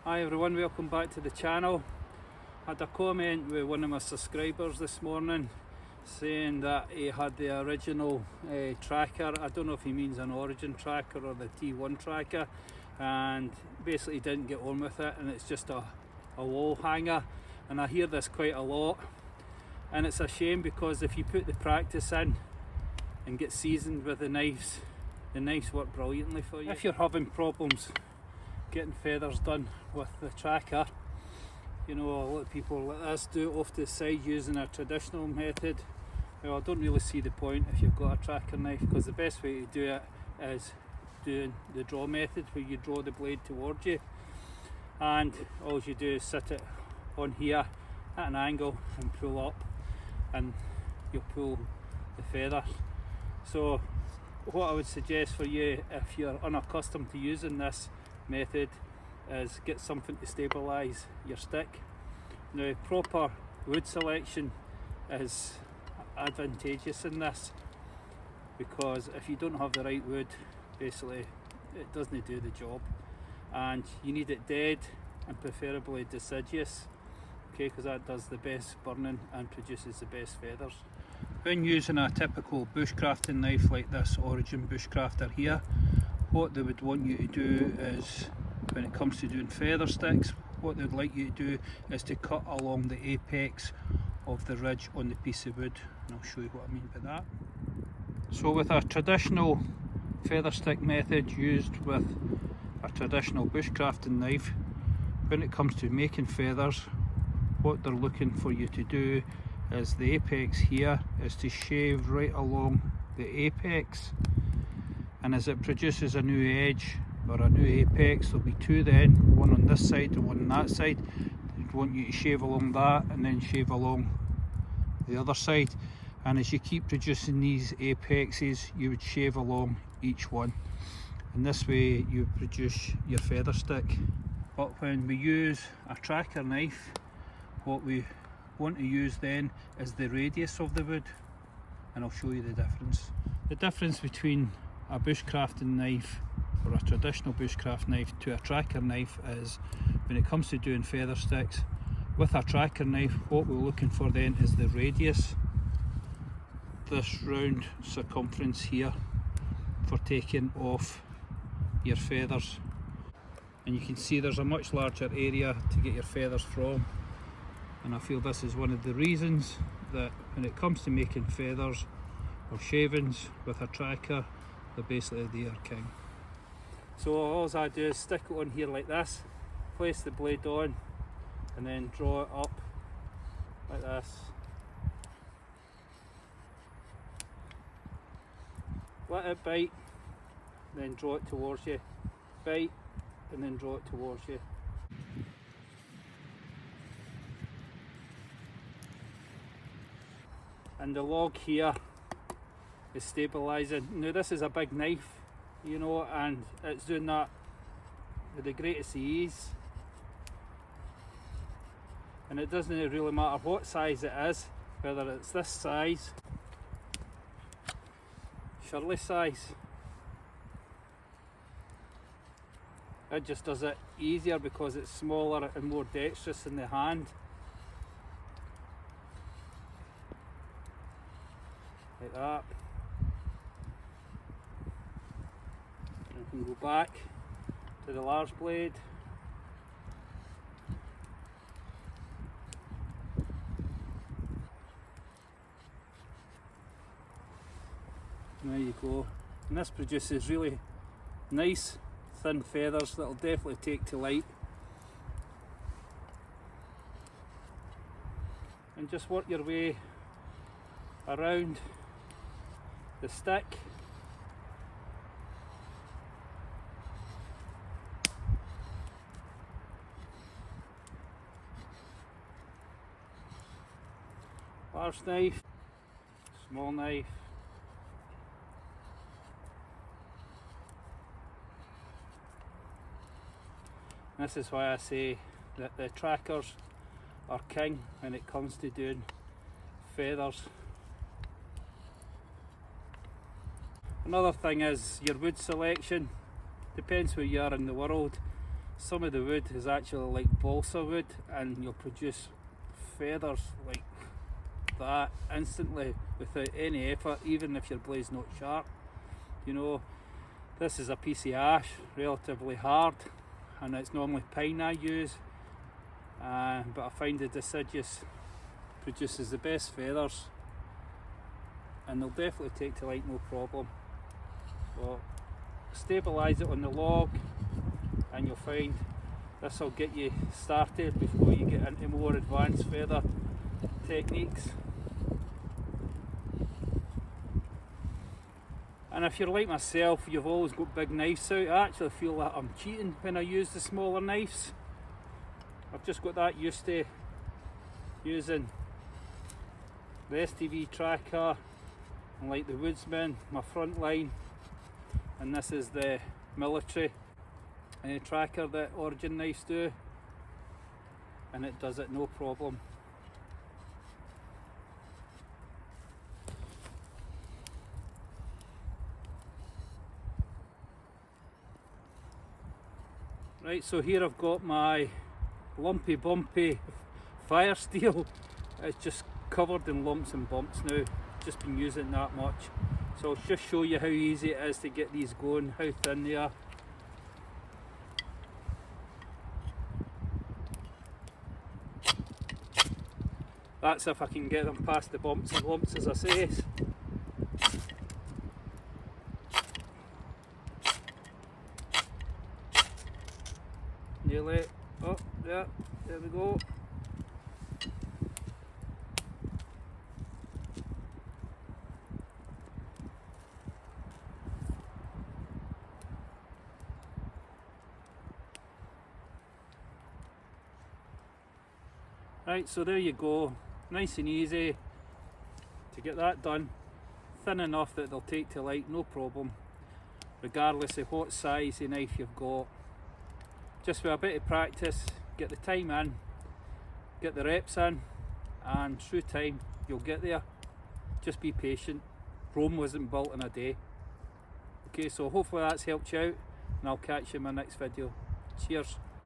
Hi everyone, welcome back to the channel. I had a comment with one of my subscribers this morning saying that he had the original tracker. I don't know if he means an Origin tracker or the T1 tracker, and basically didn't get on with it, and it's just a wall hanger. And I hear this quite a lot, and it's a shame because if you put the practice in and get seasoned with the knives work brilliantly for you. If you're having problems getting feathers done with the tracker, you know, a lot of people like this do it off to the side using a traditional method. Well, I don't really see the point if you've got a tracker knife, because the best way to do it is doing the draw method, where you draw the blade towards you, and all you do is sit it on here at an angle and pull up, and you'll pull the feather. So what I would suggest for you, if you're unaccustomed to using this method, is get something to stabilise your stick. Now, proper wood selection is advantageous in this, because if you don't have the right wood, basically it doesn't do the job, and you need it dead and preferably deciduous, okay, because that does the best burning and produces the best feathers. When using a typical bushcrafting knife like this Origin Bushcrafter here, what they would want you to do is, when it comes to doing feather sticks, what they'd like you to do is to cut along the apex of the ridge on the piece of wood, and I'll show you what I mean by that. So with a traditional feather stick method used with a traditional bushcrafting knife, when it comes to making feathers, what they're looking for you to do is the apex here is to shave right along the apex, and as it produces a new edge or a new apex, there'll be two then, one on this side and one on that side. They'd want you to shave along that and then shave along the other side, and as you keep producing these apexes, you would shave along each one, and this way you produce your feather stick. But when we use a tracker knife, what we want to use then is the radius of the wood, and I'll show you the difference. The difference between a bushcrafting knife or a traditional bushcraft knife to a tracker knife is, when it comes to doing feather sticks, with a tracker knife, what we're looking for then is the radius, this round circumference here, for taking off your feathers. And you can see there's a much larger area to get your feathers from, and I feel this is one of the reasons that when it comes to making feathers or shavings with a tracker, they're basically they are king. So all I do is stick it on here like this, place the blade on, and then draw it up like this. Let it bite, then draw it towards you. Bite, and then draw it towards you. And the log here is stabilising. Now this is a big knife, you know, and it's doing that with the greatest ease, and it doesn't really matter what size it is, whether it's this size, Shirley size. It just does it easier because it's smaller and more dexterous in the hand. Like that. And we can go back to the large blade. And there you go. And this produces really nice thin feathers that'll definitely take to light. And just work your way around the stick. Large knife, small knife. This is why I say that the trackers are king when it comes to doing feathers. Another thing is your wood selection. Depends where you are in the world. some of the wood is actually like balsa wood, and you'll produce feathers like that instantly without any effort, even if your blade's not sharp. You know, this is a piece of ash, relatively hard, and it's normally pine I use, but I find the deciduous produces the best feathers, and they'll definitely take to light no problem. So stabilise it on the log, and you'll find this will get you started before you get into more advanced feather techniques. And if you're like myself, you've always got big knives out, I actually feel that I'm cheating when I use the smaller knives. I've just got that used to using the STV tracker, and like the Woodsman, my front line, and this is the military tracker that Origin knives do, and it does it no problem. Right, so here I've got my lumpy bumpy fire steel. It's just covered in lumps and bumps now, just been using that much. So I'll just show you how easy it is to get these going, how thin they are. That's if I can get them past the bumps and lumps, as I say. Nearly. Oh, yeah, there we go. Right, so there you go, nice and easy to get that done, thin enough that they'll take to light no problem, regardless of what size of knife you've got. Just with a bit of practice, get the time in, get the reps in, and through time you'll get there. Just be patient. Rome wasn't built in a day. Okay, so hopefully that's helped you out, and I'll catch you in my next video. Cheers.